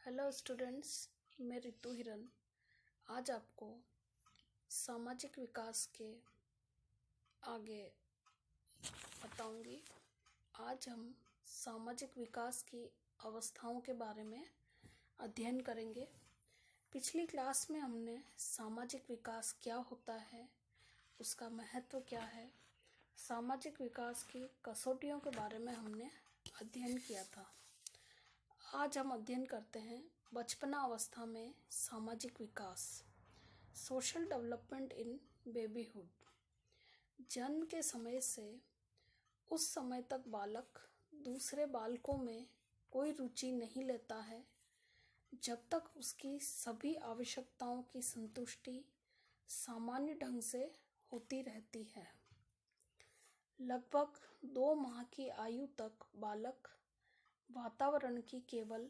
Hello students, मैं रितु हिरन आज आपको सामाजिक विकास के आगे बताऊंगी। आज हम सामाजिक विकास की अवस्थाओं के बारे में अध्ययन करेंगे। पिछली क्लास में हमने सामाजिक विकास क्या होता है, उसका महत्व क्या है, सामाजिक विकास की कसौटियों के बारे में हमने अध्ययन किया था। आज हम अध्ययन करते हैं बचपना अवस्था में सामाजिक विकास, सोशल डेवलपमेंट इन बेबीहुड। जन्म के समय से उस समय तक बालक दूसरे बालकों में कोई रुचि नहीं लेता है जब तक उसकी सभी आवश्यकताओं की संतुष्टि सामान्य ढंग से होती रहती है। लगभग 2 माह की आयु तक बालक वातावरण की केवल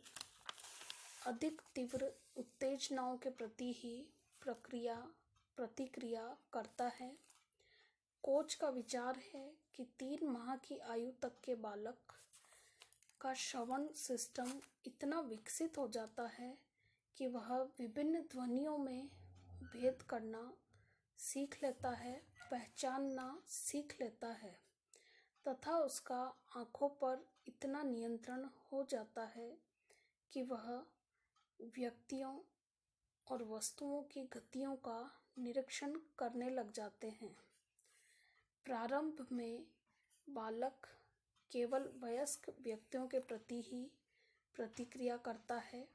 अधिक तीव्र उत्तेजनाओं के प्रति ही प्रतिक्रिया करता है। कोच का विचार है कि 3 माह की आयु तक के बालक का श्रवण सिस्टम इतना विकसित हो जाता है कि वह विभिन्न ध्वनियों में भेद करना सीख लेता है, पहचानना सीख लेता है तथा उसका आँखों पर इतना नियंत्रण हो जाता है कि वह व्यक्तियों और वस्तुओं की गतियों का निरीक्षण करने लग जाते हैं। प्रारंभ में बालक केवल वयस्क व्यक्तियों के प्रति ही प्रतिक्रिया करता है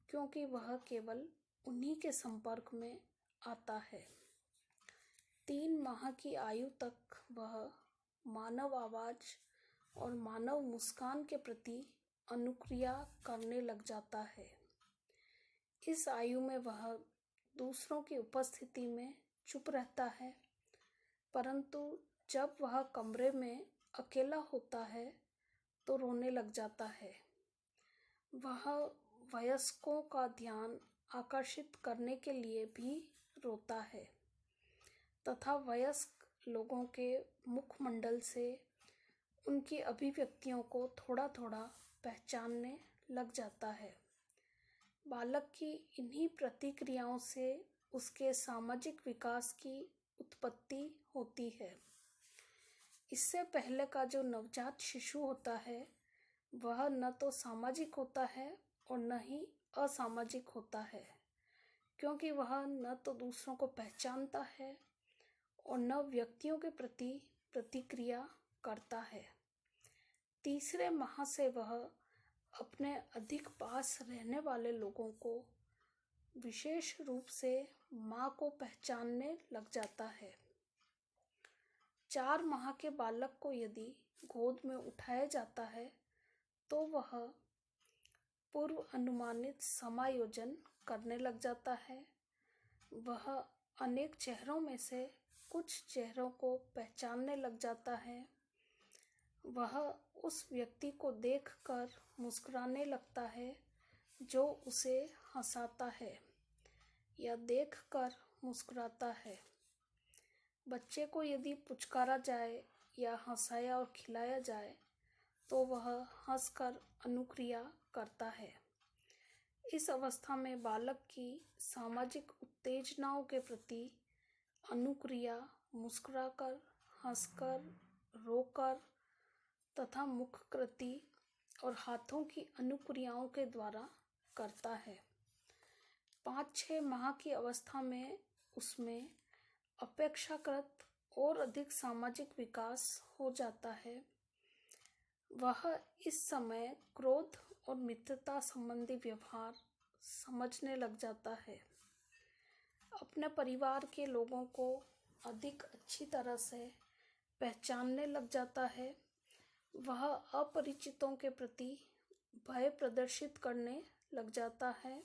क्योंकि वह केवल उन्हीं के संपर्क में आता है। 3 माह की आयु तक वह मानव आवाज और मानव मुस्कान के प्रति अनुक्रिया करने लग जाता है। इस आयु में वह दूसरों की उपस्थिति में चुप रहता है, परंतु जब वह कमरे में अकेला होता है तो रोने लग जाता है। वह वयस्कों का ध्यान आकर्षित करने के लिए भी रोता है तथा वयस्क लोगों के मुखमंडल से उनकी अभिव्यक्तियों को थोड़ा थोड़ा पहचानने लग जाता है। बालक की इन्हीं प्रतिक्रियाओं से उसके सामाजिक विकास की उत्पत्ति होती है। इससे पहले का जो नवजात शिशु होता है वह न तो सामाजिक होता है और न ही असामाजिक होता है, क्योंकि वह न तो दूसरों को पहचानता है और न व्यक्तियों के प्रति प्रतिक्रिया करता है। तीसरे माह से वह अपने अधिक पास रहने वाले लोगों को, विशेष रूप से माँ को पहचानने लग जाता है। 4 माह के बालक को यदि गोद में उठाया जाता है तो वह पूर्व अनुमानित समायोजन करने लग जाता है। वह अनेक चेहरों में से कुछ चेहरों को पहचानने लग जाता है। वह उस व्यक्ति को देखकर मुस्कुराने लगता है जो उसे हंसाता है या देखकर मुस्कुराता है। बच्चे को यदि पुचकारा जाए या हंसाया और खिलाया जाए तो वह हंसकर अनुक्रिया करता है। इस अवस्था में बालक की सामाजिक उत्तेजनाओं के प्रति अनुक्रिया मुस्कुराकर, हंसकर, रोकर तथा मुखकृति और हाथों की अनुक्रियाओं के द्वारा करता है। 5-6 माह की अवस्था में उसमें अपेक्षाकृत और अधिक सामाजिक विकास हो जाता है। वह इस समय क्रोध और मित्रता संबंधी व्यवहार समझने लग जाता है, अपने परिवार के लोगों को अधिक अच्छी तरह से पहचानने लग जाता है। वह अपरिचितों के प्रति भय प्रदर्शित करने लग जाता है।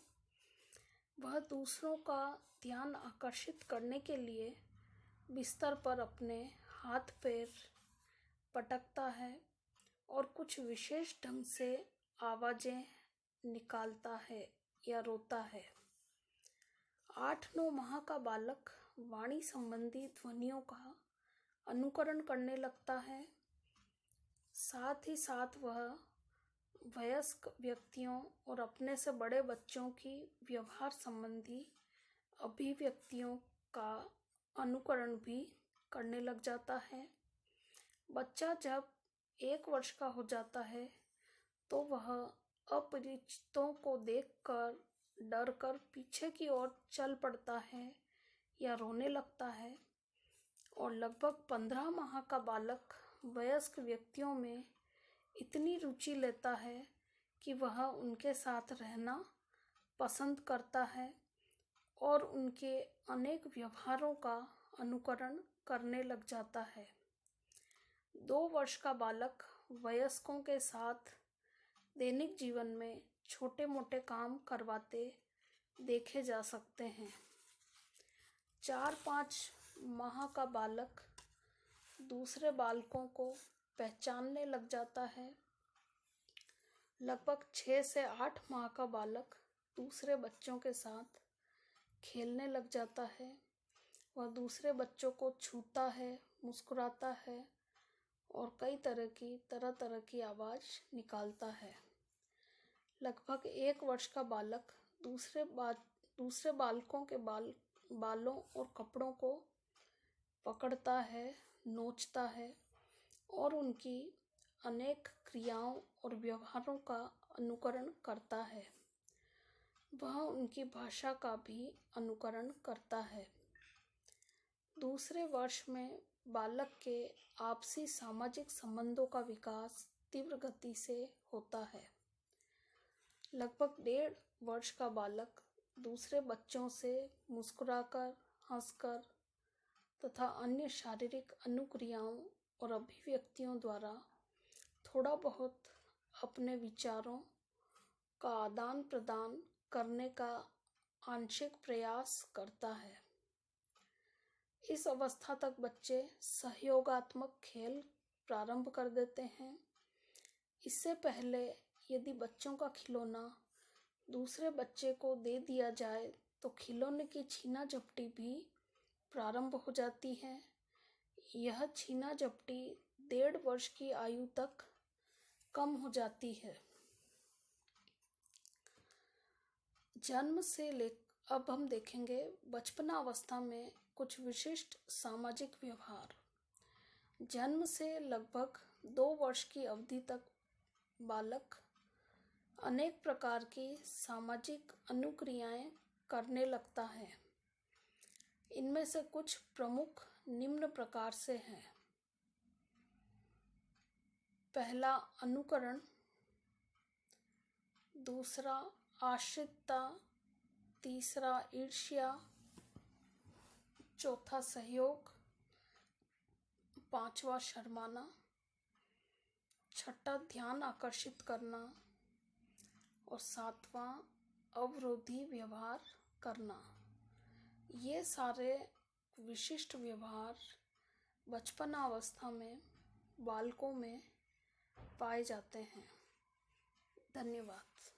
वह दूसरों का ध्यान आकर्षित करने के लिए बिस्तर पर अपने हाथ पैर पटकता है और कुछ विशेष ढंग से आवाजें निकालता है या रोता है। 8-9 माह का बालक वाणी संबंधी ध्वनियों का अनुकरण करने लगता है। साथ ही साथ वह वयस्क व्यक्तियों और अपने से बड़े बच्चों की व्यवहार संबंधी अभिव्यक्तियों का अनुकरण भी करने लग जाता है। बच्चा जब 1 वर्ष का हो जाता है तो वह अपरिचितों को देखकर डरकर पीछे की ओर चल पड़ता है या रोने लगता है, और लगभग 15 माह का बालक वयस्क व्यक्तियों में इतनी रुचि लेता है कि वह उनके साथ रहना पसंद करता है और उनके अनेक व्यवहारों का अनुकरण करने लग जाता है। 2 वर्ष का बालक वयस्कों के साथ दैनिक जीवन में छोटे मोटे काम करवाते देखे जा सकते हैं। 4-5 माह का बालक दूसरे बालकों को पहचानने लग जाता है। लगभग 6 से 8 माह का बालक दूसरे बच्चों के साथ खेलने लग जाता है। वह दूसरे बच्चों को छूता है, मुस्कुराता है और कई तरह तरह की आवाज़ निकालता है। लगभग 1 वर्ष का बालक दूसरे बालकों के बालों और कपड़ों को पकड़ता है, नोचता है और उनकी अनेक क्रियाओं और व्यवहारों का अनुकरण करता है। वह उनकी भाषा का भी अनुकरण करता है। दूसरे वर्ष में बालक के आपसी सामाजिक संबंधों का विकास तीव्र गति से होता है। लगभग 1.5 वर्ष का बालक दूसरे बच्चों से मुस्कुराकर, हंसकर तथा अन्य शारीरिक अनुक्रियाओं और अभिव्यक्तियों द्वारा थोड़ा बहुत अपने विचारों का आदान प्रदान करने का आंशिक प्रयास करता है। इस अवस्था तक बच्चे सहयोगात्मक खेल प्रारंभ कर देते हैं। इससे पहले यदि बच्चों का खिलौना दूसरे बच्चे को दे दिया जाए तो खिलौने की छीना झपटी भी प्रारंभ हो जाती है। यह छीना झपटी 1.5 वर्ष की आयु तक कम हो जाती है। अब हम देखेंगे बचपना अवस्था में कुछ विशिष्ट सामाजिक व्यवहार। जन्म से लगभग 2 वर्ष की अवधि तक बालक अनेक प्रकार की सामाजिक अनुक्रियाएं करने लगता है। इनमें से कुछ प्रमुख निम्न प्रकार से हैं। पहला, अनुकरण। दूसरा, आश्रितता। तीसरा, ईर्ष्या। चौथा, सहयोग। पांचवा, शर्माना। छठा, ध्यान आकर्षित करना। और सातवां, अवरोधी व्यवहार करना। ये सारे विशिष्ट व्यवहार बचपना अवस्था में बालकों में पाए जाते हैं। धन्यवाद।